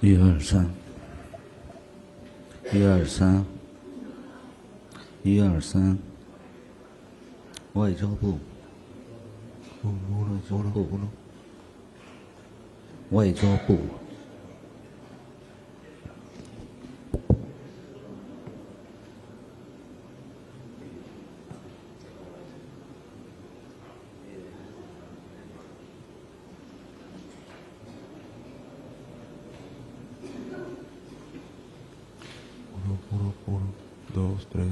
一二三，一二三，一二三，外交部，外交部，Uno, dos, tres.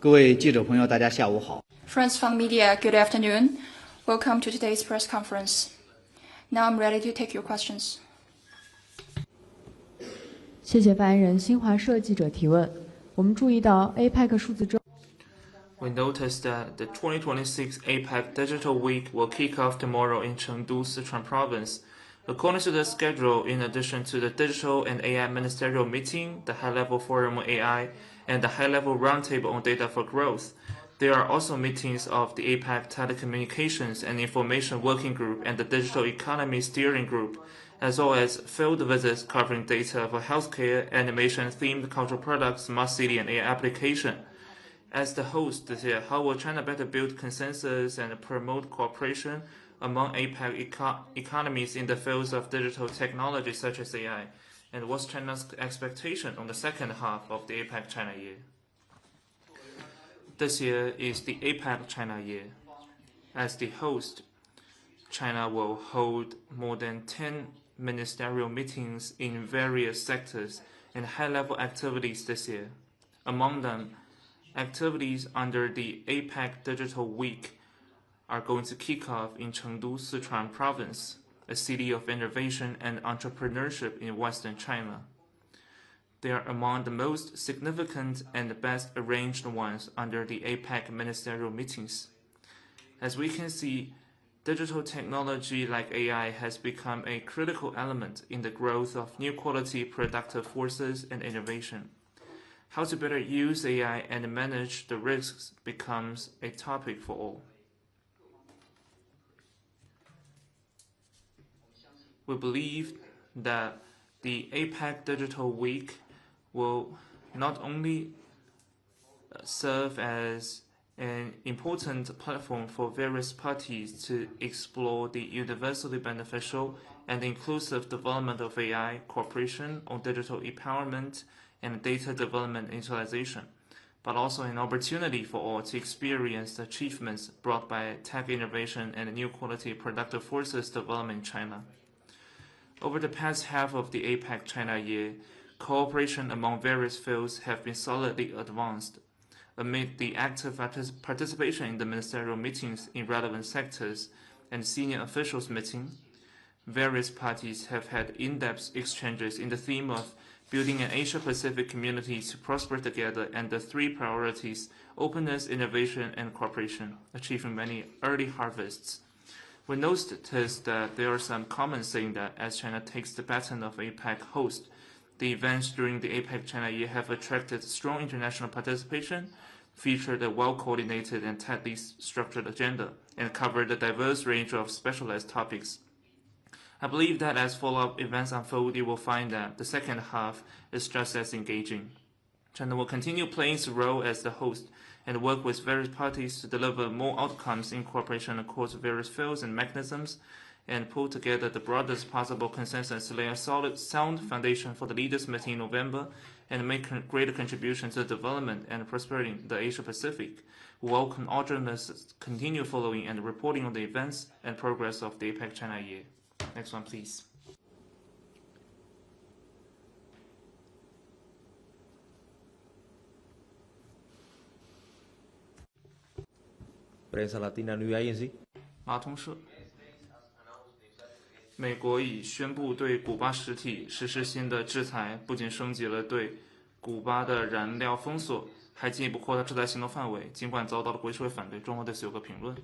各位记者朋友，大家下午好。 Friends from the media, good afternoon. Welcome to today's press conference. Now I'm ready to take your questions. 谢谢发言人。新华社记者提问：我们注意到 APEC 数字周。 We noticed that the 2026 APEC Digital Week will kick off tomorrow in Chengdu, Sichuan Province. According to the schedule, in addition to the Digital and AI Ministerial Meeting, the High-Level Forum on AI, and the High-Level Roundtable on Data for Growth, there are also meetings of the APEC Telecommunications and Information Working Group and the Digital Economy Steering Group, as well as field visits covering data for healthcare, animation-themed cultural products, smart city, and AI application. As the host this year, how will China better build consensus and promote cooperation among APEC economies in the fields of digital technology such as AI? And what's China's expectation on the second half of the APEC China year? This year is the APEC China year. As the host, China will hold more than 10 ministerial meetings in various sectors and high-level activities this year. Among them, activities under the APEC Digital Week are going to kick off in Chengdu, Sichuan Province, a city of innovation and entrepreneurship in Western China. They are among the most significant and best arranged ones under the APEC ministerial meetings. As we can see, digital technology like AI has become a critical element in the growth of new quality productive forces and innovation. How to better use AI and manage the risks becomes a topic for all. We believe that the APEC Digital Week will not only serve as an important platform for various parties to explore the universally beneficial and inclusive development of AI, cooperation on digital empowerment, and data development and utilization, but also an opportunity for all to experience the achievements brought by tech innovation and new quality productive forces development in China. Over the past half of the APEC China year, cooperation among various fields have been solidly advanced. Amid the active participation in the ministerial meetings in relevant sectors and senior officials meeting, various parties have had in-depth exchanges in the theme of building an Asia-Pacific community to prosper together, and the three priorities: openness, innovation, and cooperation, achieving many early harvests. We noticed that there are some comments saying that as China takes the baton of APEC host, the events during the APEC China year have attracted strong international participation, featured a well-coordinated and tightly structured agenda, and covered a diverse range of specialized topics. I believe that as follow-up events unfold, you will find that the second half is just as engaging. China will continue playing its role as the host and work with various parties to deliver more outcomes in cooperation across various fields and mechanisms, and pull together the broadest possible consensus to lay a solid, sound foundation for the leaders' meeting in November and make greater contributions to the development and prosperity in the Asia-Pacific. We welcome all journalists continue following and reporting on the events and progress of the APEC China year. Next one, please. Prensa latina New Agency. 马通社。美国已宣布对古巴实体实施新的制裁，不仅升级了对古巴的燃料封锁，还进一步扩大制裁行动范围。尽管遭到了国际社会反对，中国对此有个评论。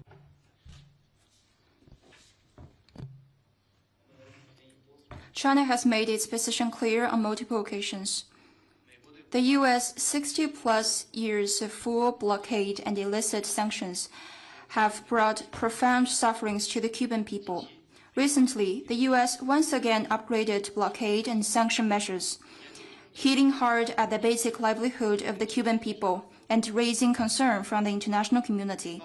China has made its position clear on multiple occasions. The U.S. 60-plus years of full blockade and illicit sanctions have brought profound sufferings to the Cuban people. Recently, the U.S. once again upgraded blockade and sanction measures, hitting hard at the basic livelihood of the Cuban people and raising concern from the international community.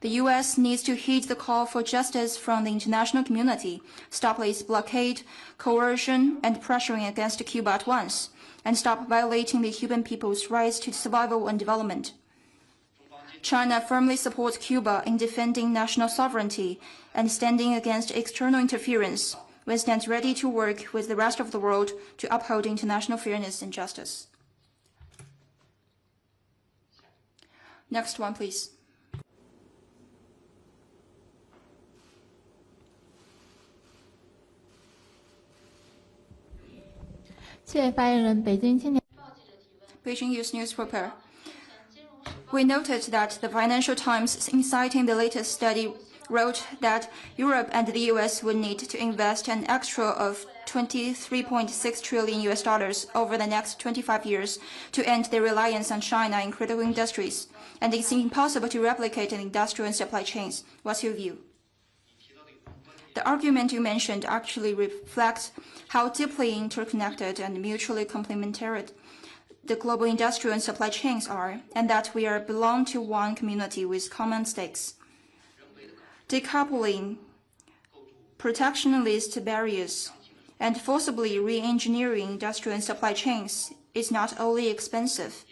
The U.S. needs to heed the call for justice from the international community, stop its blockade, coercion, and pressuring against Cuba at once, and stop violating the Cuban people's rights to survival and development. China firmly supports Cuba in defending national sovereignty and standing against external interference. We stand ready to work with the rest of the world to uphold international fairness and justice. Next one, please. 谢谢发言人。北京青年 Beijing News newspaper. We noted that the Financial Times, citing the latest study, wrote that Europe and the US would need to invest an extra of $23.6 trillion over the next 25 years to end their reliance on China in critical industries, and it's impossible to replicate in industrial and supply chains. What's your view? The argument you mentioned actually reflects how deeply interconnected and mutually complementary the global industrial and supply chains are, and that we belong to one community with common stakes. Decoupling protectionist barriers and forcibly re-engineering industrial and supply chains is not only expensive,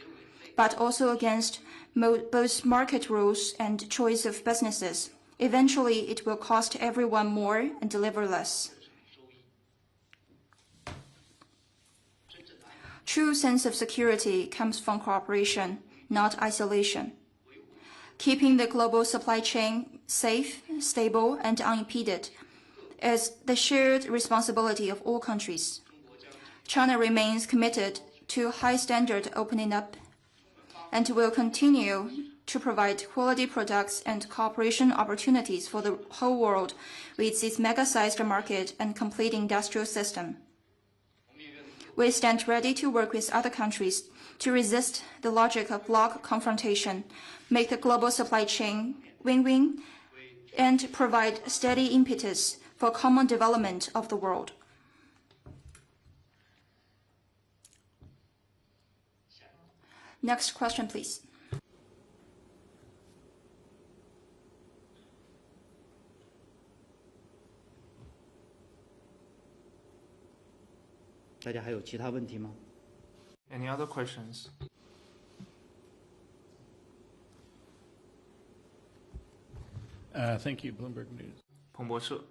but also against both market rules and choice of businesses. Eventually, it will cost everyone more and deliver less. True sense of security comes from cooperation, not isolation. Keeping the global supply chain safe, stable, and unimpeded is the shared responsibility of all countries. China remains committed to high standard opening up and will continue to provide quality products and cooperation opportunities for the whole world with its mega-sized market and complete industrial system. We stand ready to work with other countries to resist the logic of bloc confrontation, make the global supply chain win-win, and provide steady impetus for common development of the world. Next question, please.大家还有其他问题吗？ Any other questions? Thank you, Bloomberg News. 彭博社。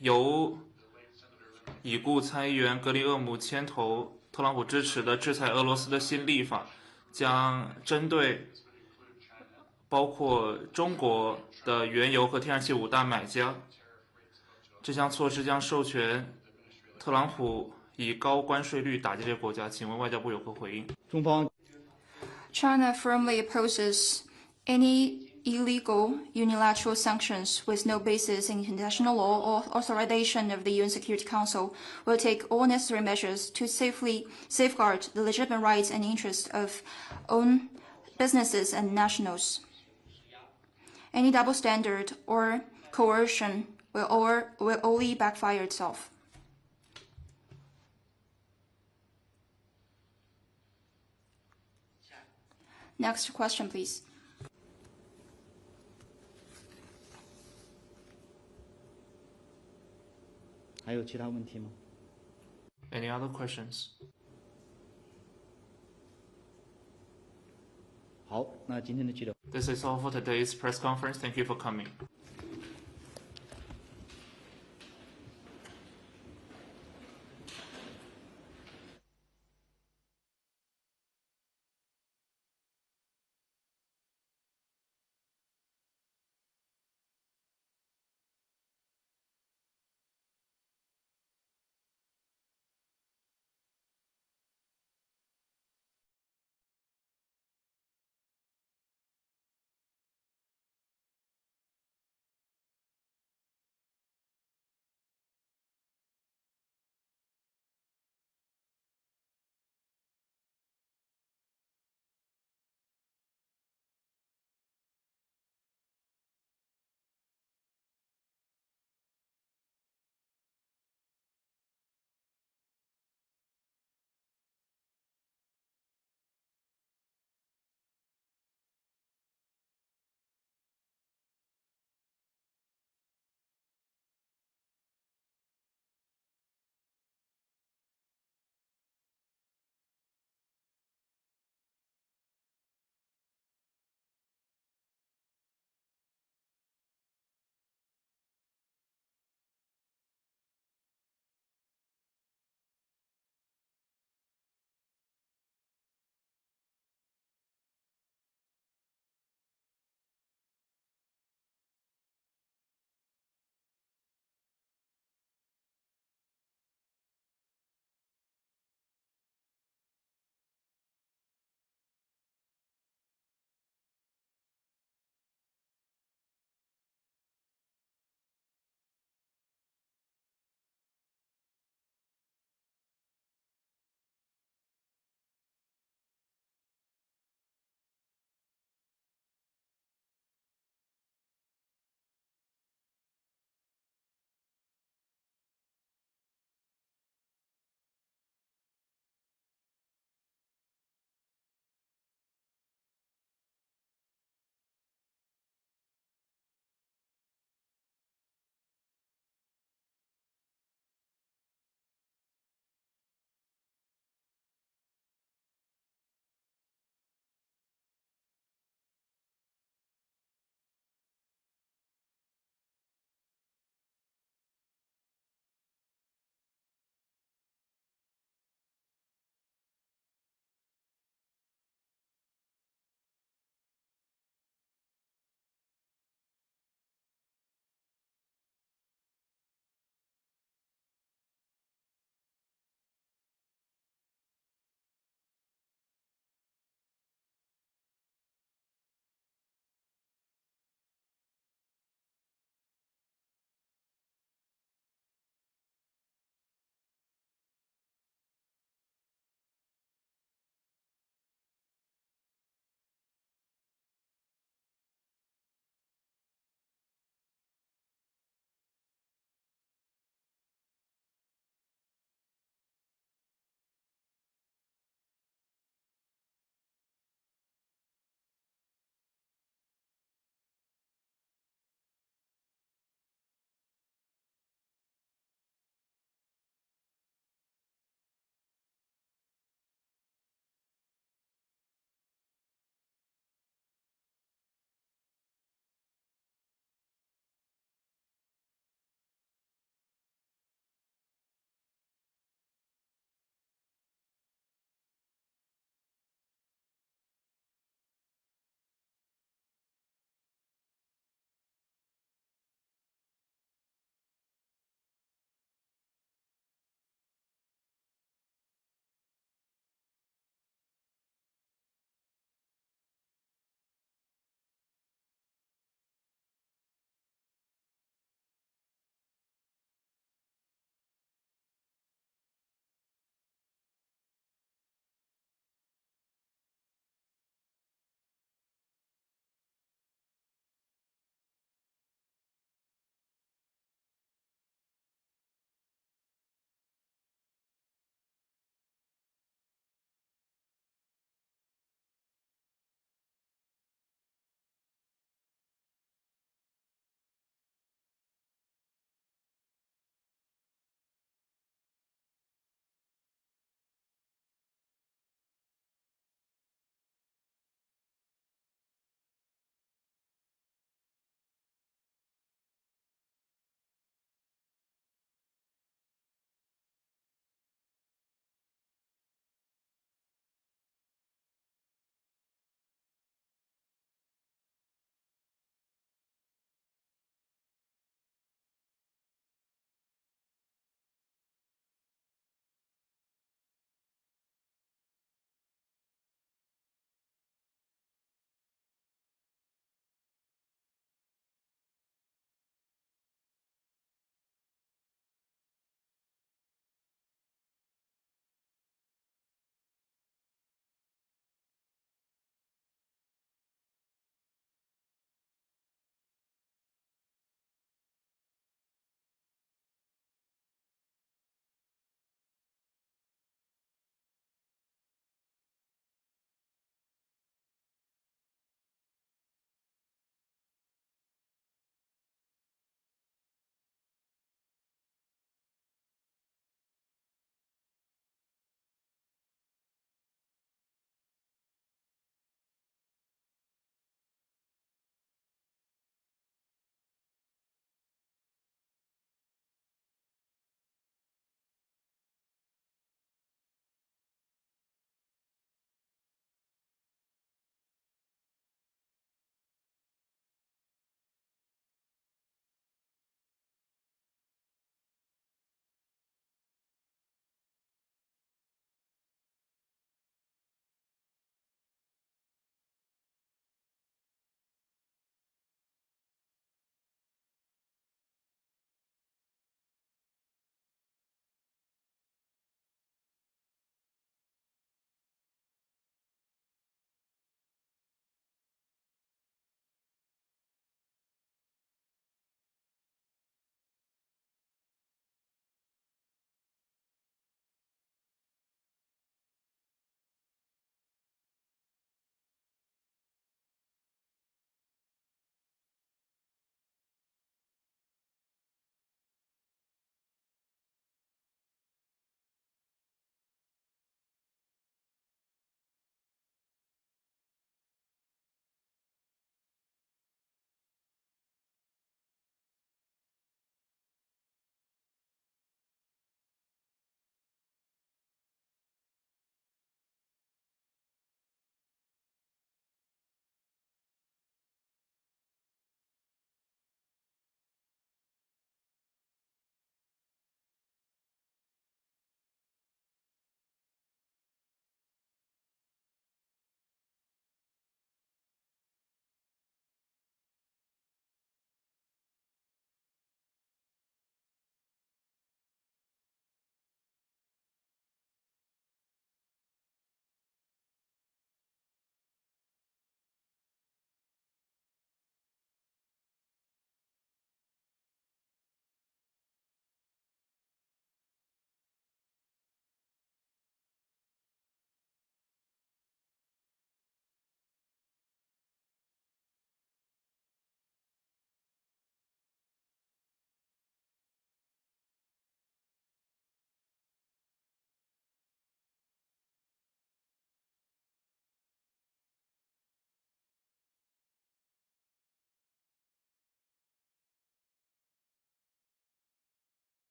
由已故参议员格里厄姆牵头，特朗普支持的制裁俄罗斯的新立法，将针对包括中国的原油和天然气5大买家。这项措施将授权特朗普以高关税率打击这些国家。请问外交部有何回应？中方 China firmly opposes any illegal unilateral sanctions with no basis in international law or authorization of the UN Security Council, will take all necessary measures to safely safeguard the legitimate rights and interests of own businesses and nationals. Any double standard or coercion will only backfire itself. Next question, please. Any other questions? 好，那今天的记者。 This is all for today's press conference. Thank you for coming.